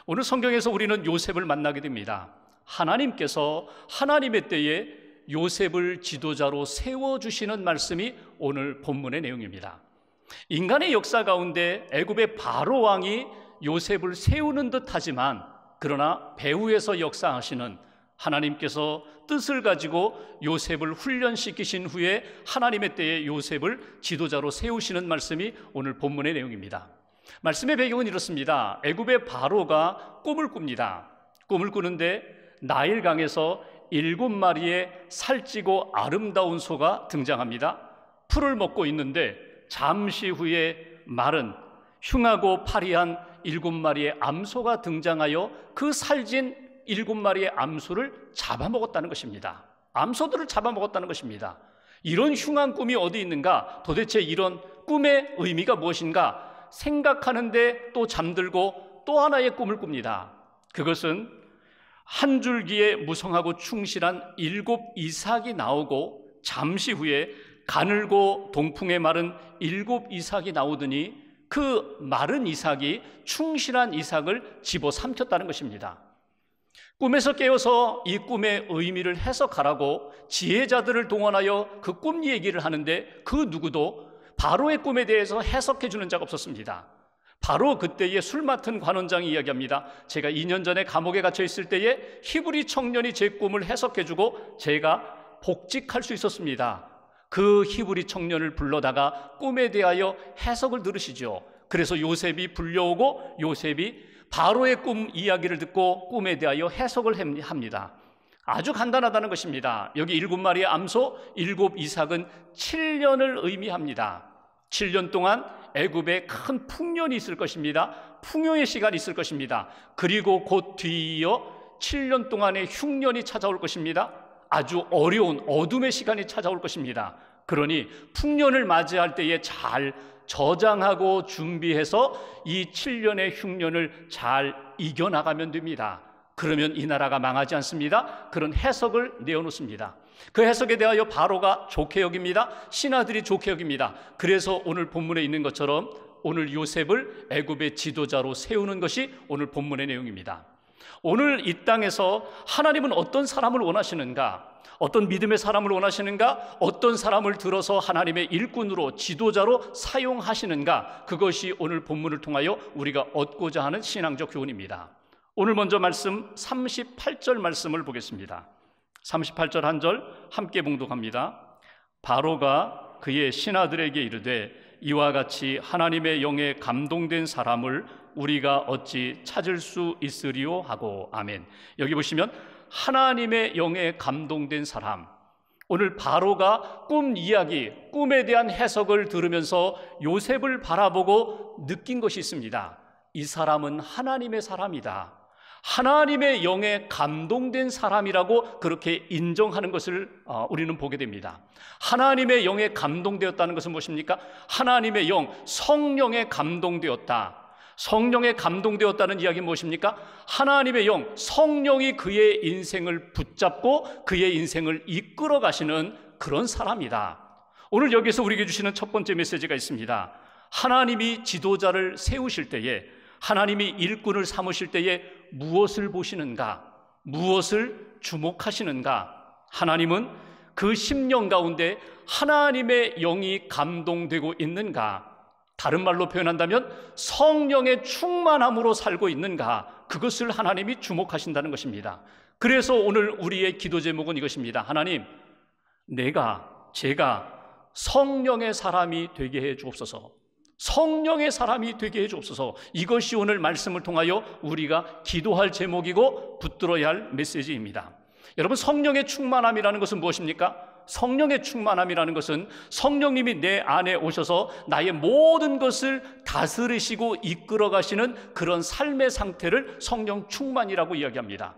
오늘 성경에서 우리는 요셉을 만나게 됩니다. 하나님께서 하나님의 때에 요셉을 지도자로 세워주시는 말씀이 오늘 본문의 내용입니다. 인간의 역사 가운데 애굽의 바로 왕이 요셉을 세우는 듯 하지만, 그러나 배후에서 역사하시는 하나님께서 뜻을 가지고 요셉을 훈련시키신 후에 하나님의 때에 요셉을 지도자로 세우시는 말씀이 오늘 본문의 내용입니다. 말씀의 배경은 이렇습니다. 애굽의 바로가 꿈을 꿉니다. 꿈을 꾸는데 나일강에서 7마리의 살찌고 아름다운 소가 등장합니다. 풀을 먹고 있는데 잠시 후에 마른 흉하고 파리한 7마리의 암소가 등장하여 그 살진 7마리의 암소를 잡아먹었다는 것입니다. 암소들을 잡아먹었다는 것입니다. 이런 흉한 꿈이 어디 있는가? 도대체 이런 꿈의 의미가 무엇인가? 생각하는데 또 잠들고 또 하나의 꿈을 꿉니다. 그것은 한 줄기에 무성하고 충실한 7 이삭이 나오고 잠시 후에 가늘고 동풍에 마른 7 이삭이 나오더니 그 마른 이삭이 충실한 이삭을 집어삼켰다는 것입니다. 꿈에서 깨어서 이 꿈의 의미를 해석하라고 지혜자들을 동원하여 그 꿈 얘기를 하는데 그 누구도 바로의 꿈에 대해서 해석해 주는 자가 없었습니다. 바로 그때의 술 맡은 관원장이 이야기합니다. 제가 2년 전에 감옥에 갇혀 있을 때에 히브리 청년이 제 꿈을 해석해 주고 제가 복직할 수 있었습니다. 그 히브리 청년을 불러다가 꿈에 대하여 해석을 들으시죠. 그래서 요셉이 불려오고 요셉이 바로의 꿈 이야기를 듣고 꿈에 대하여 해석을 합니다. 아주 간단하다는 것입니다. 여기 7마리의 암소, 7 이삭은 7년을 의미합니다. 7년 동안 애굽에 큰 풍년이 있을 것입니다. 풍요의 시간이 있을 것입니다. 그리고 곧 뒤이어 7년 동안의 흉년이 찾아올 것입니다. 아주 어려운 어둠의 시간이 찾아올 것입니다. 그러니 풍년을 맞이할 때에 잘 저장하고 준비해서 이 7년의 흉년을 잘 이겨나가면 됩니다. 그러면 이 나라가 망하지 않습니다. 그런 해석을 내어놓습니다. 그 해석에 대하여 바로가 좋게 여깁니다. 신하들이 좋게 여깁니다. 그래서 오늘 본문에 있는 것처럼 오늘 요셉을 애굽의 지도자로 세우는 것이 오늘 본문의 내용입니다. 오늘 이 땅에서 하나님은 어떤 사람을 원하시는가? 어떤 믿음의 사람을 원하시는가? 어떤 사람을 들어서 하나님의 일꾼으로 지도자로 사용하시는가? 그것이 오늘 본문을 통하여 우리가 얻고자 하는 신앙적 교훈입니다. 오늘 먼저 말씀 38절 말씀을 보겠습니다. 38절 한 절 함께 봉독합니다. 바로가 그의 신하들에게 이르되 이와 같이 하나님의 영에 감동된 사람을 우리가 어찌 찾을 수 있으리요 하고. 아멘. 여기 보시면 하나님의 영에 감동된 사람, 오늘 바로가 꿈 이야기, 꿈에 대한 해석을 들으면서 요셉을 바라보고 느낀 것이 있습니다. 이 사람은 하나님의 사람이다. 하나님의 영에 감동된 사람이라고 그렇게 인정하는 것을 우리는 보게 됩니다. 하나님의 영에 감동되었다는 것은 무엇입니까? 하나님의 영, 성령에 감동되었다. 성령에 감동되었다는 이야기는 무엇입니까? 하나님의 영, 성령이 그의 인생을 붙잡고 그의 인생을 이끌어 가시는 그런 사람이다. 오늘 여기서 우리에게 주시는 첫 번째 메시지가 있습니다. 하나님이 지도자를 세우실 때에, 하나님이 일꾼을 삼으실 때에 무엇을 보시는가? 무엇을 주목하시는가? 하나님은 그 심령 가운데 하나님의 영이 감동되고 있는가? 다른 말로 표현한다면 성령의 충만함으로 살고 있는가? 그것을 하나님이 주목하신다는 것입니다. 그래서 오늘 우리의 기도 제목은 이것입니다. 하나님, 제가 성령의 사람이 되게 해 주옵소서. 성령의 사람이 되게 해 주옵소서. 이것이 오늘 말씀을 통하여 우리가 기도할 제목이고 붙들어야 할 메시지입니다. 여러분, 성령의 충만함이라는 것은 무엇입니까? 성령의 충만함이라는 것은 성령님이 내 안에 오셔서 나의 모든 것을 다스리시고 이끌어 가시는 그런 삶의 상태를 성령 충만이라고 이야기합니다.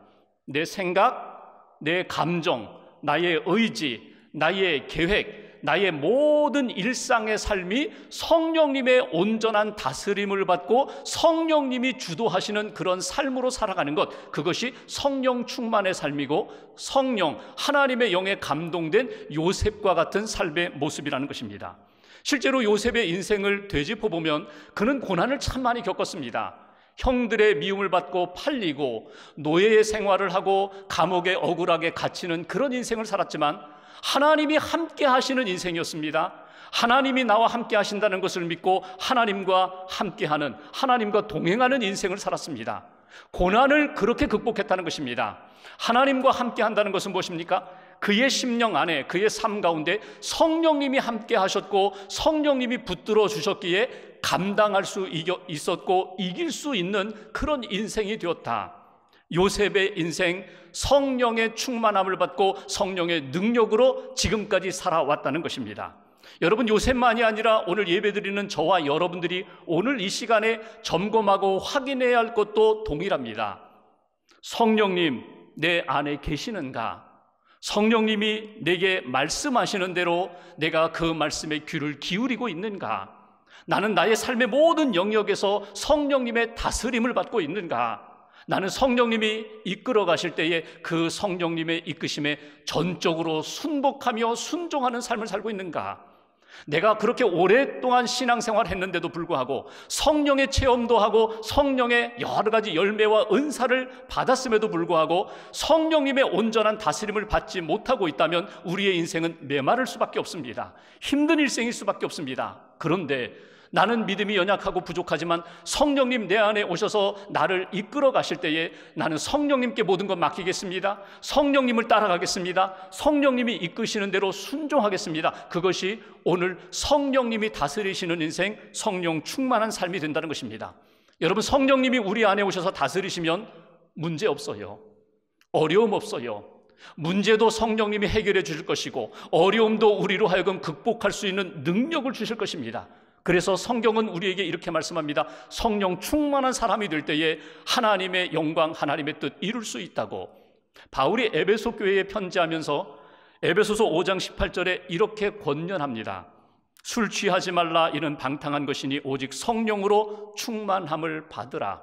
내 생각, 내 감정, 나의 의지, 나의 계획, 나의 모든 일상의 삶이 성령님의 온전한 다스림을 받고 성령님이 주도하시는 그런 삶으로 살아가는 것, 그것이 성령 충만의 삶이고 성령, 하나님의 영에 감동된 요셉과 같은 삶의 모습이라는 것입니다. 실제로 요셉의 인생을 되짚어보면 그는 고난을 참 많이 겪었습니다. 형들의 미움을 받고 팔리고 노예의 생활을 하고 감옥에 억울하게 갇히는 그런 인생을 살았지만 하나님이 함께 하시는 인생이었습니다. 하나님이 나와 함께 하신다는 것을 믿고 하나님과 함께하는, 하나님과 동행하는 인생을 살았습니다. 고난을 그렇게 극복했다는 것입니다. 하나님과 함께 한다는 것은 무엇입니까? 그의 심령 안에, 그의 삶 가운데 성령님이 함께 하셨고 성령님이 붙들어 주셨기에 감당할 수 있었고 이길 수 있는 그런 인생이 되었다. 요셉의 인생, 성령의 충만함을 받고 성령의 능력으로 지금까지 살아왔다는 것입니다. 여러분, 요셉만이 아니라 오늘 예배드리는 저와 여러분들이 오늘 이 시간에 점검하고 확인해야 할 것도 동일합니다. 성령님 내 안에 계시는가? 성령님이 내게 말씀하시는 대로 내가 그 말씀에 귀를 기울이고 있는가? 나는 나의 삶의 모든 영역에서 성령님의 다스림을 받고 있는가? 나는 성령님이 이끌어 가실 때에 그 성령님의 이끄심에 전적으로 순복하며 순종하는 삶을 살고 있는가? 내가 그렇게 오랫동안 신앙생활을 했는데도 불구하고 성령의 체험도 하고 성령의 여러 가지 열매와 은사를 받았음에도 불구하고 성령님의 온전한 다스림을 받지 못하고 있다면 우리의 인생은 메마를 수밖에 없습니다. 힘든 일생일 수밖에 없습니다. 그런데 나는 믿음이 연약하고 부족하지만 성령님 내 안에 오셔서 나를 이끌어 가실 때에 나는 성령님께 모든 것 맡기겠습니다. 성령님을 따라가겠습니다. 성령님이 이끄시는 대로 순종하겠습니다. 그것이 오늘 성령님이 다스리시는 인생, 성령 충만한 삶이 된다는 것입니다. 여러분, 성령님이 우리 안에 오셔서 다스리시면 문제 없어요. 어려움 없어요. 문제도 성령님이 해결해 주실 것이고 어려움도 우리로 하여금 극복할 수 있는 능력을 주실 것입니다. 그래서 성경은 우리에게 이렇게 말씀합니다. 성령 충만한 사람이 될 때에 하나님의 영광, 하나님의 뜻 이룰 수 있다고. 바울이 에베소 교회에 편지하면서 에베소서 5장 18절에 이렇게 권면합니다. 술 취하지 말라, 이는 방탕한 것이니 오직 성령으로 충만함을 받으라.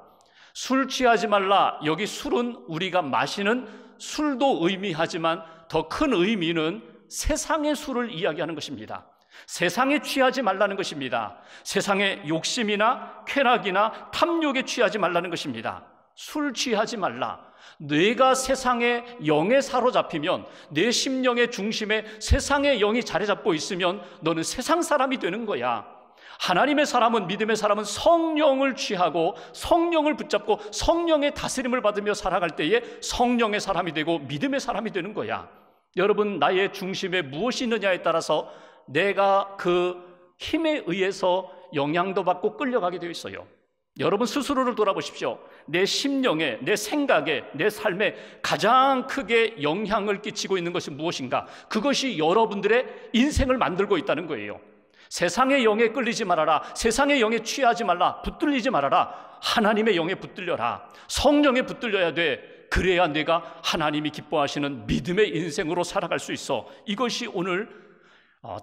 술 취하지 말라, 여기 술은 우리가 마시는 술도 의미하지만 더 큰 의미는 세상의 술을 이야기하는 것입니다. 세상에 취하지 말라는 것입니다. 세상의 욕심이나 쾌락이나 탐욕에 취하지 말라는 것입니다. 술 취하지 말라. 뇌가 세상의 영에 사로잡히면, 내 심령의 중심에 세상의 영이 자리 잡고 있으면 너는 세상 사람이 되는 거야. 하나님의 사람은, 믿음의 사람은 성령을 취하고 성령을 붙잡고 성령의 다스림을 받으며 살아갈 때에 성령의 사람이 되고 믿음의 사람이 되는 거야. 여러분, 나의 중심에 무엇이 있느냐에 따라서 내가 그 힘에 의해서 영향도 받고 끌려가게 되어 있어요. 여러분, 스스로를 돌아보십시오. 내 심령에, 내 생각에, 내 삶에 가장 크게 영향을 끼치고 있는 것이 무엇인가? 그것이 여러분들의 인생을 만들고 있다는 거예요. 세상의 영에 끌리지 말아라. 세상의 영에 취하지 말라. 붙들리지 말아라. 하나님의 영에 붙들려라. 성령에 붙들려야 돼. 그래야 내가 하나님이 기뻐하시는 믿음의 인생으로 살아갈 수 있어. 이것이 오늘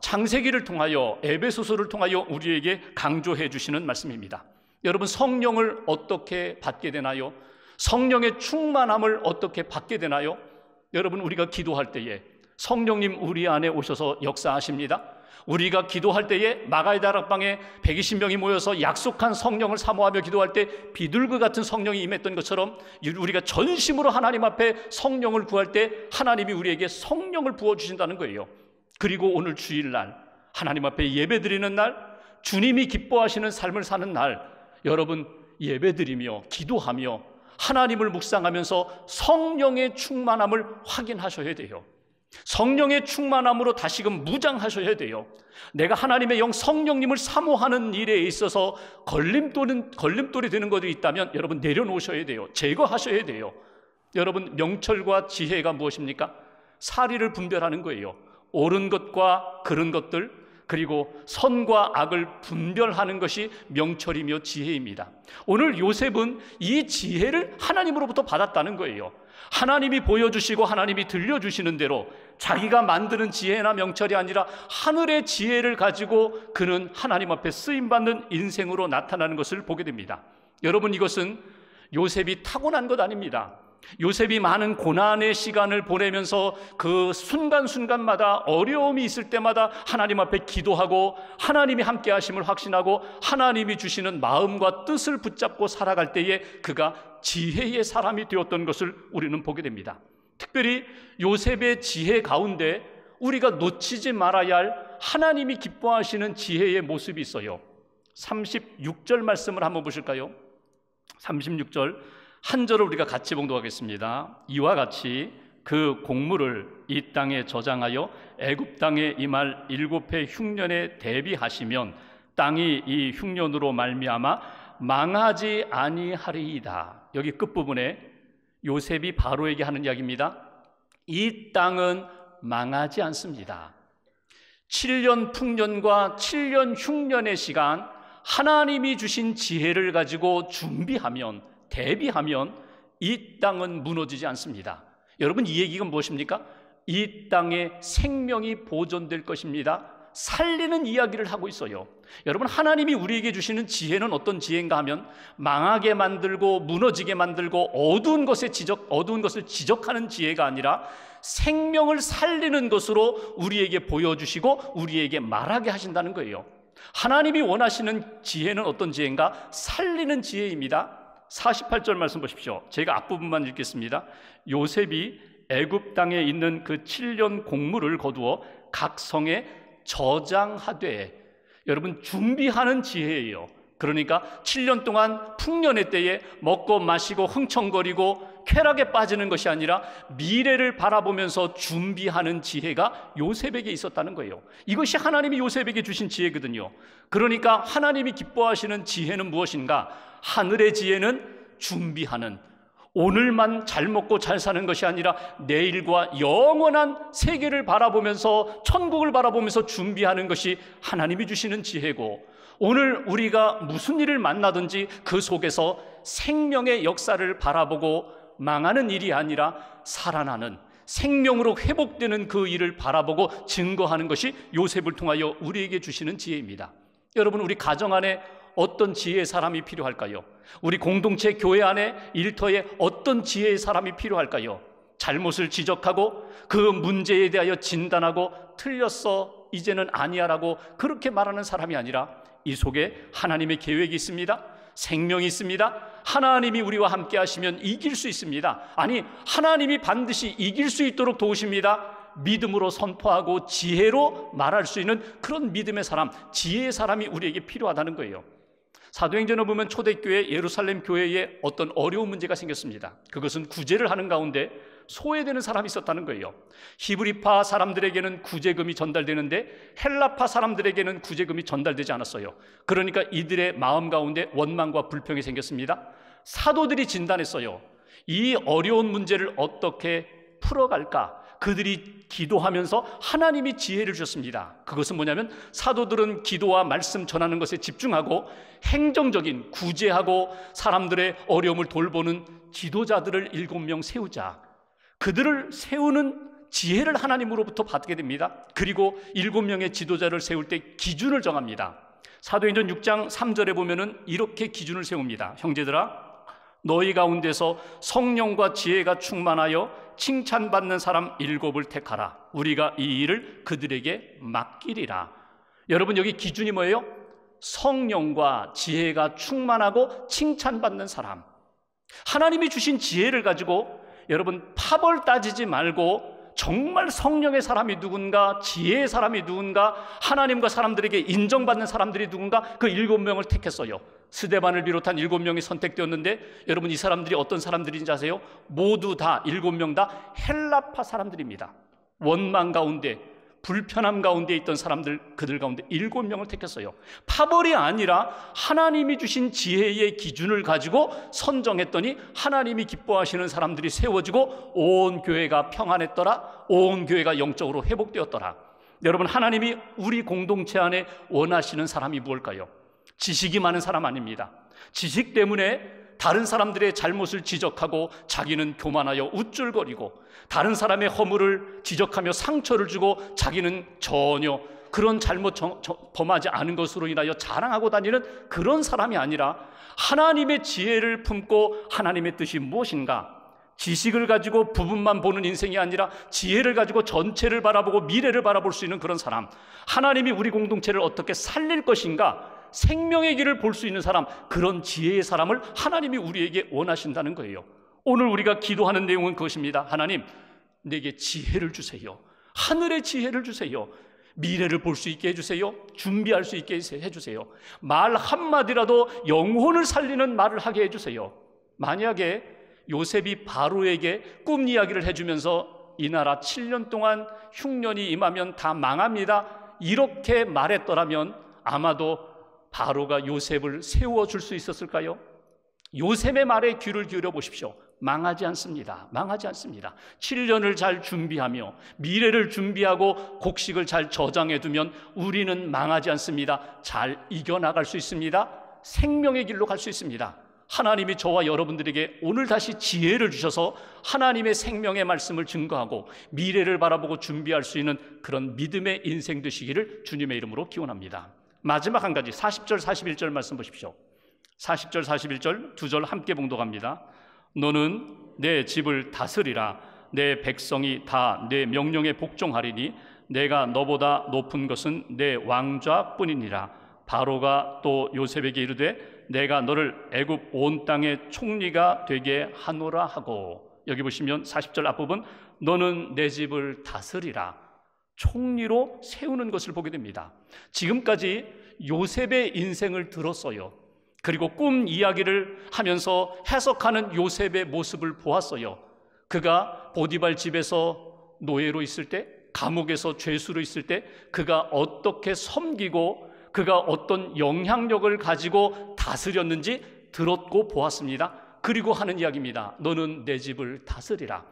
창세기를 통하여, 에베소서를 통하여 우리에게 강조해 주시는 말씀입니다. 여러분, 성령을 어떻게 받게 되나요? 성령의 충만함을 어떻게 받게 되나요? 여러분, 우리가 기도할 때에 성령님 우리 안에 오셔서 역사하십니다. 우리가 기도할 때에 마가의 다락방에 120명이 모여서 약속한 성령을 사모하며 기도할 때 비둘기 같은 성령이 임했던 것처럼 우리가 전심으로 하나님 앞에 성령을 구할 때 하나님이 우리에게 성령을 부어주신다는 거예요. 그리고 오늘 주일날 하나님 앞에 예배드리는 날, 주님이 기뻐하시는 삶을 사는 날, 여러분 예배드리며 기도하며 하나님을 묵상하면서 성령의 충만함을 확인하셔야 돼요. 성령의 충만함으로 다시금 무장하셔야 돼요. 내가 하나님의 영 성령님을 사모하는 일에 있어서 걸림돌이 되는 것이 있다면 여러분 내려놓으셔야 돼요. 제거하셔야 돼요. 여러분, 명철과 지혜가 무엇입니까? 사리를 분별하는 거예요. 옳은 것과 그른 것들, 그리고 선과 악을 분별하는 것이 명철이며 지혜입니다. 오늘 요셉은 이 지혜를 하나님으로부터 받았다는 거예요. 하나님이 보여주시고 하나님이 들려주시는 대로 자기가 만드는 지혜나 명철이 아니라 하늘의 지혜를 가지고 그는 하나님 앞에 쓰임받는 인생으로 나타나는 것을 보게 됩니다. 여러분, 이것은 요셉이 타고난 것 아닙니다. 요셉이 많은 고난의 시간을 보내면서 그 순간순간마다 어려움이 있을 때마다 하나님 앞에 기도하고 하나님이 함께 하심을 확신하고 하나님이 주시는 마음과 뜻을 붙잡고 살아갈 때에 그가 지혜의 사람이 되었던 것을 우리는 보게 됩니다. 특별히 요셉의 지혜 가운데 우리가 놓치지 말아야 할 하나님이 기뻐하시는 지혜의 모습이 있어요. 36절 말씀을 한번 보실까요? 36절 한 절을 우리가 같이 봉독하겠습니다. 이와 같이 그 곡물을 이 땅에 저장하여 애굽 땅에 임할 7해 흉년에 대비하시면 땅이 이 흉년으로 말미암아 망하지 아니하리이다. 여기 끝부분에 요셉이 바로에게 하는 이야기입니다. 이 땅은 망하지 않습니다. 7년 풍년과 7년 흉년의 시간, 하나님이 주신 지혜를 가지고 준비하면, 대비하면 이 땅은 무너지지 않습니다. 여러분, 이 얘기가 무엇입니까? 이 땅에 생명이 보존될 것입니다. 살리는 이야기를 하고 있어요. 여러분, 하나님이 우리에게 주시는 지혜는 어떤 지혜인가 하면 망하게 만들고 무너지게 만들고 어두운 것을 지적하는 지혜가 아니라 생명을 살리는 것으로 우리에게 보여주시고 우리에게 말하게 하신다는 거예요. 하나님이 원하시는 지혜는 어떤 지혜인가? 살리는 지혜입니다. 48절 말씀 보십시오. 제가 앞부분만 읽겠습니다. 요셉이 애굽 땅에 있는 그 7년 곡물을 거두어 각 성에 저장하되, 여러분, 준비하는 지혜예요. 그러니까 7년 동안 풍년의 때에 먹고 마시고 흥청거리고 쾌락에 빠지는 것이 아니라 미래를 바라보면서 준비하는 지혜가 요셉에게 있었다는 거예요. 이것이 하나님이 요셉에게 주신 지혜거든요. 그러니까 하나님이 기뻐하시는 지혜는 무엇인가? 하늘의 지혜는 준비하는, 오늘만 잘 먹고 잘 사는 것이 아니라 내일과 영원한 세계를 바라보면서, 천국을 바라보면서 준비하는 것이 하나님이 주시는 지혜고, 오늘 우리가 무슨 일을 만나든지 그 속에서 생명의 역사를 바라보고 망하는 일이 아니라 살아나는, 생명으로 회복되는 그 일을 바라보고 증거하는 것이 요셉을 통하여 우리에게 주시는 지혜입니다. 여러분, 우리 가정 안에 어떤 지혜의 사람이 필요할까요? 우리 공동체 교회 안에 일터에 어떤 지혜의 사람이 필요할까요? 잘못을 지적하고 그 문제에 대하여 진단하고 틀렸어, 이제는 아니야라고 그렇게 말하는 사람이 아니라 이 속에 하나님의 계획이 있습니다. 생명이 있습니다. 하나님이 우리와 함께 하시면 이길 수 있습니다. 아니, 하나님이 반드시 이길 수 있도록 도우십니다. 믿음으로 선포하고 지혜로 말할 수 있는 그런 믿음의 사람, 지혜의 사람이 우리에게 필요하다는 거예요. 사도행전을 보면 초대교회 예루살렘 교회에 어떤 어려운 문제가 생겼습니다. 그것은 구제를 하는 가운데 소외되는 사람이 있었다는 거예요. 히브리파 사람들에게는 구제금이 전달되는데 헬라파 사람들에게는 구제금이 전달되지 않았어요. 그러니까 이들의 마음 가운데 원망과 불평이 생겼습니다. 사도들이 진단했어요. 이 어려운 문제를 어떻게 풀어갈까? 그들이 기도하면서 하나님이 지혜를 주셨습니다. 그것은 뭐냐면 사도들은 기도와 말씀 전하는 것에 집중하고 행정적인 구제하고 사람들의 어려움을 돌보는 지도자들을 7명 세우자. 그들을 세우는 지혜를 하나님으로부터 받게 됩니다. 그리고 7명의 지도자를 세울 때 기준을 정합니다. 사도행전 6장 3절에 보면은 이렇게 기준을 세웁니다. 형제들아, 너희 가운데서 성령과 지혜가 충만하여 칭찬받는 사람 7을 택하라. 우리가 이 일을 그들에게 맡기리라. 여러분, 여기 기준이 뭐예요? 성령과 지혜가 충만하고 칭찬받는 사람. 하나님이 주신 지혜를 가지고 여러분, 파벌 따지지 말고 정말 성령의 사람이 누군가, 지혜의 사람이 누군가, 하나님과 사람들에게 인정받는 사람들이 누군가, 그 7명을 택했어요. 스데반을 비롯한 7명이 선택되었는데 여러분, 이 사람들이 어떤 사람들인지 아세요? 모두 다 7명 다 헬라파 사람들입니다. 원망 가운데, 불편함 가운데 있던 사람들, 그들 가운데 7명을 택했어요. 파벌이 아니라 하나님이 주신 지혜의 기준을 가지고 선정했더니 하나님이 기뻐하시는 사람들이 세워지고 온 교회가 평안했더라. 온 교회가 영적으로 회복되었더라. 여러분, 하나님이 우리 공동체 안에 원하시는 사람이 무엇일까요? 지식이 많은 사람 아닙니다. 지식 때문에 다른 사람들의 잘못을 지적하고 자기는 교만하여 우쭐거리고 다른 사람의 허물을 지적하며 상처를 주고 자기는 전혀 그런 잘못 범하지 않은 것으로 인하여 자랑하고 다니는 그런 사람이 아니라 하나님의 지혜를 품고 하나님의 뜻이 무엇인가, 지식을 가지고 부분만 보는 인생이 아니라 지혜를 가지고 전체를 바라보고 미래를 바라볼 수 있는 그런 사람, 하나님이 우리 공동체를 어떻게 살릴 것인가, 생명의 길을 볼 수 있는 사람, 그런 지혜의 사람을 하나님이 우리에게 원하신다는 거예요. 오늘 우리가 기도하는 내용은 그것입니다. 하나님, 내게 지혜를 주세요. 하늘의 지혜를 주세요. 미래를 볼 수 있게 해주세요. 준비할 수 있게 해주세요. 말 한마디라도 영혼을 살리는 말을 하게 해주세요. 만약에 요셉이 바로에게 꿈 이야기를 해주면서 이 나라 7년 동안 흉년이 임하면 다 망합니다, 이렇게 말했더라면 아마도 바로가 요셉을 세워줄 수 있었을까요? 요셉의 말에 귀를 기울여 보십시오. 망하지 않습니다. 망하지 않습니다. 7년을 잘 준비하며 미래를 준비하고 곡식을 잘 저장해 두면 우리는 망하지 않습니다. 잘 이겨나갈 수 있습니다. 생명의 길로 갈 수 있습니다. 하나님이 저와 여러분들에게 오늘 다시 지혜를 주셔서 하나님의 생명의 말씀을 증거하고 미래를 바라보고 준비할 수 있는 그런 믿음의 인생 되시기를 주님의 이름으로 기원합니다. 마지막 한 가지, 40절 41절 말씀 보십시오. 40절 41절 두 절 함께 봉독합니다. 너는 내 집을 다스리라. 내 백성이 다 내 명령에 복종하리니 내가 너보다 높은 것은 내 왕좌뿐이니라. 바로가 또 요셉에게 이르되 내가 너를 애굽 온 땅의 총리가 되게 하노라 하고, 여기 보시면 40절 앞부분 너는 내 집을 다스리라, 총리로 세우는 것을 보게 됩니다. 지금까지 요셉의 인생을 들었어요. 그리고 꿈 이야기를 하면서 해석하는 요셉의 모습을 보았어요. 그가 보디발 집에서 노예로 있을 때, 감옥에서 죄수로 있을 때 그가 어떻게 섬기고 그가 어떤 영향력을 가지고 다스렸는지 들었고 보았습니다. 그리고 하는 이야기입니다. 너는 내 집을 다스리라.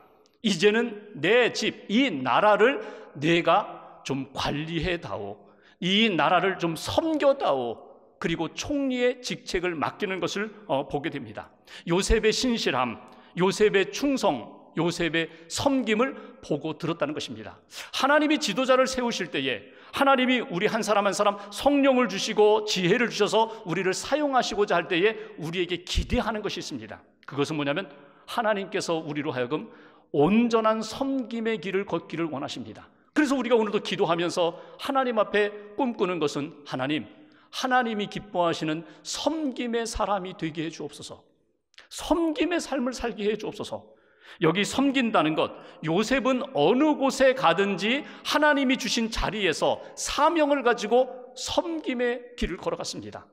이제는 내 집, 이 나라를 내가 좀 관리해다오. 이 나라를 좀 섬겨다오. 그리고 총리의 직책을 맡기는 것을 보게 됩니다. 요셉의 신실함, 요셉의 충성, 요셉의 섬김을 보고 들었다는 것입니다. 하나님이 지도자를 세우실 때에 하나님이 우리 한 사람 한 사람 성령을 주시고 지혜를 주셔서 우리를 사용하시고자 할 때에 우리에게 기대하는 것이 있습니다. 그것은 뭐냐면 하나님께서 우리로 하여금 온전한 섬김의 길을 걷기를 원하십니다. 그래서 우리가 오늘도 기도하면서 하나님 앞에 꿈꾸는 것은 하나님이 기뻐하시는 섬김의 사람이 되게 해 주옵소서. 섬김의 삶을 살게 해 주옵소서. 여기 섬긴다는 것, 요셉은 어느 곳에 가든지 하나님이 주신 자리에서 사명을 가지고 섬김의 길을 걸어갔습니다.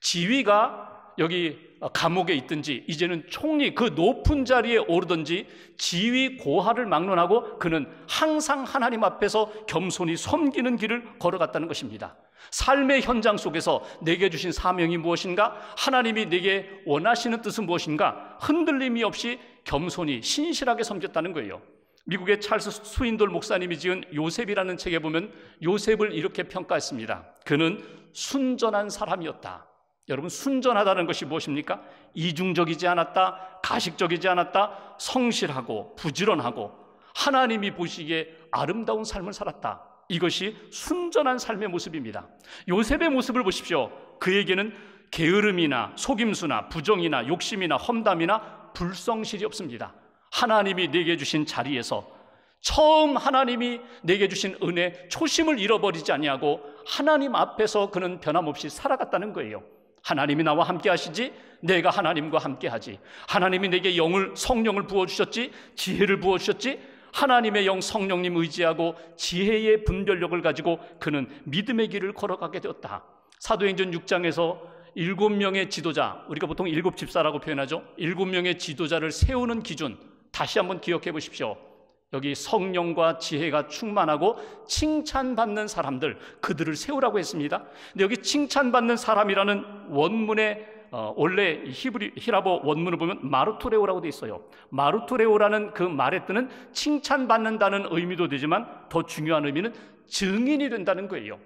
지위가 여기 감옥에 있든지 이제는 총리 그 높은 자리에 오르든지 지위 고하를 막론하고 그는 항상 하나님 앞에서 겸손히 섬기는 길을 걸어갔다는 것입니다. 삶의 현장 속에서 내게 주신 사명이 무엇인가? 하나님이 내게 원하시는 뜻은 무엇인가? 흔들림이 없이 겸손히 신실하게 섬겼다는 거예요. 미국의 찰스 스윈돌 목사님이 지은 요셉이라는 책에 보면 요셉을 이렇게 평가했습니다. 그는 순전한 사람이었다. 여러분, 순전하다는 것이 무엇입니까? 이중적이지 않았다, 가식적이지 않았다, 성실하고 부지런하고 하나님이 보시기에 아름다운 삶을 살았다. 이것이 순전한 삶의 모습입니다. 요셉의 모습을 보십시오. 그에게는 게으름이나 속임수나 부정이나 욕심이나 험담이나 불성실이 없습니다. 하나님이 내게 주신 자리에서 처음 하나님이 내게 주신 은혜, 초심을 잃어버리지 아니하고 하나님 앞에서 그는 변함없이 살아갔다는 거예요. 하나님이 나와 함께 하시지 내가 하나님과 함께 하지. 하나님이 내게 성령을 부어주셨지, 지혜를 부어주셨지. 하나님의 영 성령님 의지하고 지혜의 분별력을 가지고 그는 믿음의 길을 걸어가게 되었다. 사도행전 6장에서 7명의 지도자, 우리가 보통 7집사라고 표현하죠. 7명의 지도자를 세우는 기준, 다시 한번 기억해 보십시오. 여기 성령과 지혜가 충만하고 칭찬받는 사람들, 그들을 세우라고 했습니다. 근데 여기 칭찬받는 사람이라는 원문에 원래 히라보 원문을 보면 마르토레오라고 되어 있어요. 마르토레오라는 그 말의 뜻은 칭찬받는다는 의미도 되지만 더 중요한 의미는 증인이 된다는 거예요.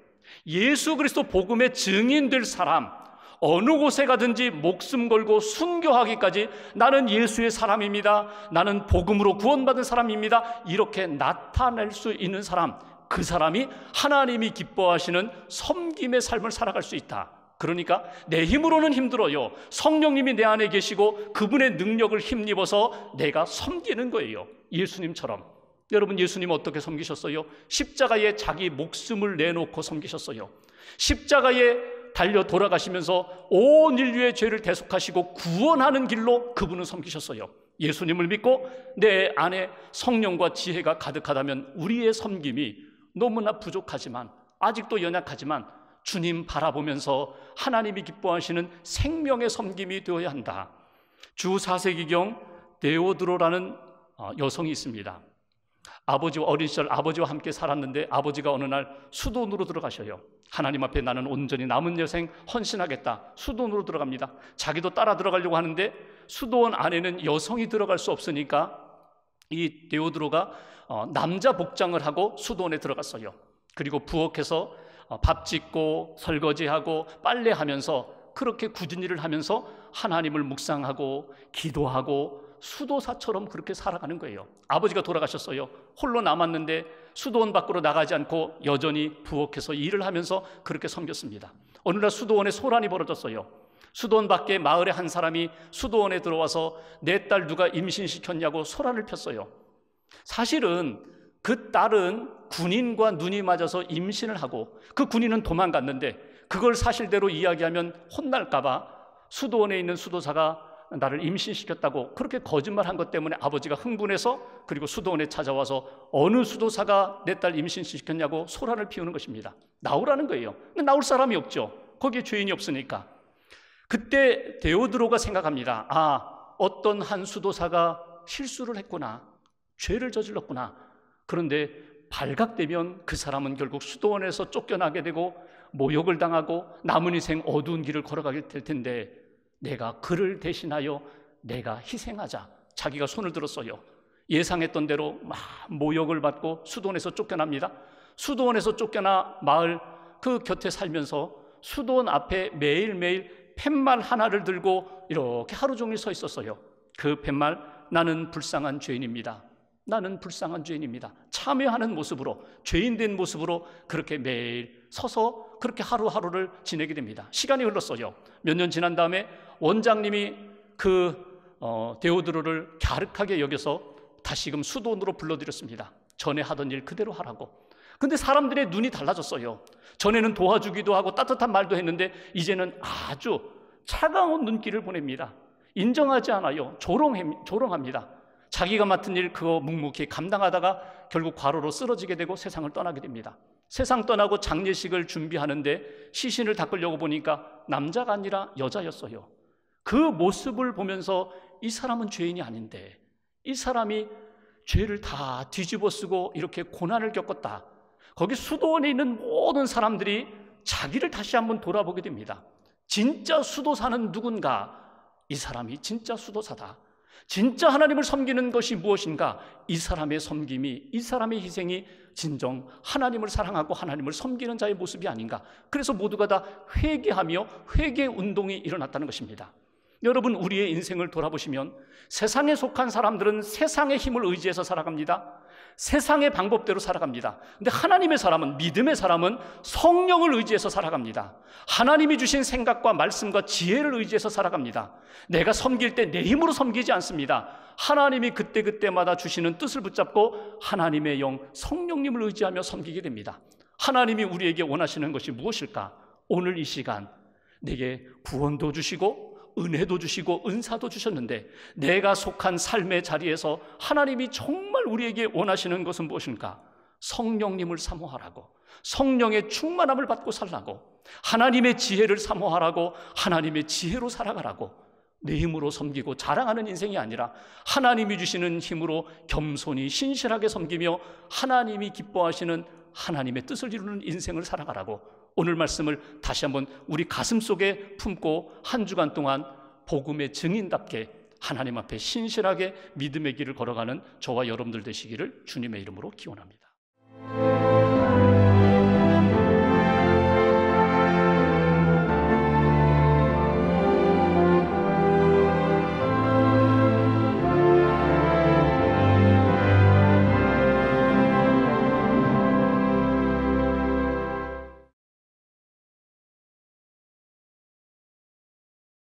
예수 그리스도 복음의 증인될 사람, 어느 곳에 가든지 목숨 걸고 순교하기까지 나는 예수의 사람입니다, 나는 복음으로 구원받은 사람입니다, 이렇게 나타낼 수 있는 사람, 그 사람이 하나님이 기뻐하시는 섬김의 삶을 살아갈 수 있다. 그러니까 내 힘으로는 힘들어요. 성령님이 내 안에 계시고 그분의 능력을 힘입어서 내가 섬기는 거예요. 예수님처럼. 여러분, 예수님 어떻게 섬기셨어요? 십자가에 자기 목숨을 내놓고 섬기셨어요. 십자가에 달려 돌아가시면서 온 인류의 죄를 대속하시고 구원하는 길로 그분은 섬기셨어요. 예수님을 믿고 내 안에 성령과 지혜가 가득하다면 우리의 섬김이 너무나 부족하지만, 아직도 연약하지만 주님 바라보면서 하나님이 기뻐하시는 생명의 섬김이 되어야 한다. 주 4세기경 데오드로라는 여성이 있습니다. 아버지와 어린 시절 아버지와 함께 살았는데 아버지가 어느 날 수도원으로 들어가셔요. 하나님 앞에 나는 온전히 남은 여생 헌신하겠다. 수도원으로 들어갑니다. 자기도 따라 들어가려고 하는데 수도원 안에는 여성이 들어갈 수 없으니까 이 데오드로가 남자 복장을 하고 수도원에 들어갔어요. 그리고 부엌에서 밥 짓고 설거지하고 빨래하면서 그렇게 굳은 일을 하면서 하나님을 묵상하고 기도하고 수도사처럼 그렇게 살아가는 거예요. 아버지가 돌아가셨어요. 홀로 남았는데 수도원 밖으로 나가지 않고 여전히 부엌에서 일을 하면서 그렇게 섬겼습니다. 어느 날 수도원에 소란이 벌어졌어요. 수도원 밖에 마을의 한 사람이 수도원에 들어와서 내 딸 누가 임신시켰냐고 소란을 폈어요. 사실은 그 딸은 군인과 눈이 맞아서 임신을 하고 그 군인은 도망갔는데 그걸 사실대로 이야기하면 혼날까 봐 수도원에 있는 수도사가 나를 임신시켰다고 그렇게 거짓말한 것 때문에 아버지가 흥분해서 그리고 수도원에 찾아와서 어느 수도사가 내 딸 임신시켰냐고 소란을 피우는 것입니다. 나오라는 거예요. 근데 나올 사람이 없죠. 거기에 죄인이 없으니까. 그때 데오드로가 생각합니다. 어떤 한 수도사가 실수를 했구나. 죄를 저질렀구나. 그런데 발각되면 그 사람은 결국 수도원에서 쫓겨나게 되고 모욕을 당하고 남은 인생 어두운 길을 걸어가게 될 텐데 내가 그를 대신하여 내가 희생하자. 자기가 손을 들었어요. 예상했던 대로 막 모욕을 받고 수도원에서 쫓겨납니다. 수도원에서 쫓겨나 마을 그 곁에 살면서 수도원 앞에 매일매일 팻말 하나를 들고 이렇게 하루 종일 서 있었어요. 그 팻말, 나는 불쌍한 죄인입니다. 나는 불쌍한 죄인입니다. 참여하는 모습으로, 죄인된 모습으로 그렇게 매일 서서 그렇게 하루하루를 지내게 됩니다. 시간이 흘렀어요. 몇 년 지난 다음에 원장님이 데오드로를 갸륵하게 여겨서 다시금 수도원으로 불러들였습니다. 전에 하던 일 그대로 하라고. 근데 사람들의 눈이 달라졌어요. 전에는 도와주기도 하고 따뜻한 말도 했는데 이제는 아주 차가운 눈길을 보냅니다. 인정하지 않아요. 조롱합니다. 자기가 맡은 일 그거 묵묵히 감당하다가 결국 과로로 쓰러지게 되고 세상을 떠나게 됩니다. 세상 떠나고 장례식을 준비하는데 시신을 닦으려고 보니까 남자가 아니라 여자였어요. 그 모습을 보면서 이 사람은 죄인이 아닌데 이 사람이 죄를 다 뒤집어 쓰고 이렇게 고난을 겪었다. 거기 수도원에 있는 모든 사람들이 자기를 다시 한번 돌아보게 됩니다. 진짜 수도사는 누군가? 이 사람이 진짜 수도사다. 진짜 하나님을 섬기는 것이 무엇인가? 이 사람의 섬김이, 이 사람의 희생이 진정 하나님을 사랑하고 하나님을 섬기는 자의 모습이 아닌가. 그래서 모두가 다 회개하며 회개 운동이 일어났다는 것입니다. 여러분, 우리의 인생을 돌아보시면 세상에 속한 사람들은 세상의 힘을 의지해서 살아갑니다. 세상의 방법대로 살아갑니다. 근데 하나님의 사람은, 믿음의 사람은 성령을 의지해서 살아갑니다. 하나님이 주신 생각과 말씀과 지혜를 의지해서 살아갑니다. 내가 섬길 때 내 힘으로 섬기지 않습니다. 하나님이 그때그때마다 주시는 뜻을 붙잡고 하나님의 영, 성령님을 의지하며 섬기게 됩니다. 하나님이 우리에게 원하시는 것이 무엇일까? 오늘 이 시간 내게 구원도 주시고 은혜도 주시고 은사도 주셨는데 내가 속한 삶의 자리에서 하나님이 정말 우리에게 원하시는 것은 무엇인가? 성령님을 사모하라고, 성령의 충만함을 받고 살라고, 하나님의 지혜를 사모하라고, 하나님의 지혜로 살아가라고. 내 힘으로 섬기고 자랑하는 인생이 아니라 하나님이 주시는 힘으로 겸손히 신실하게 섬기며 하나님이 기뻐하시는 하나님의 뜻을 이루는 인생을 살아가라고. 오늘 말씀을 다시 한번 우리 가슴 속에 품고 한 주간 동안 복음의 증인답게 하나님 앞에 신실하게 믿음의 길을 걸어가는 저와 여러분들 되시기를 주님의 이름으로 기원합니다.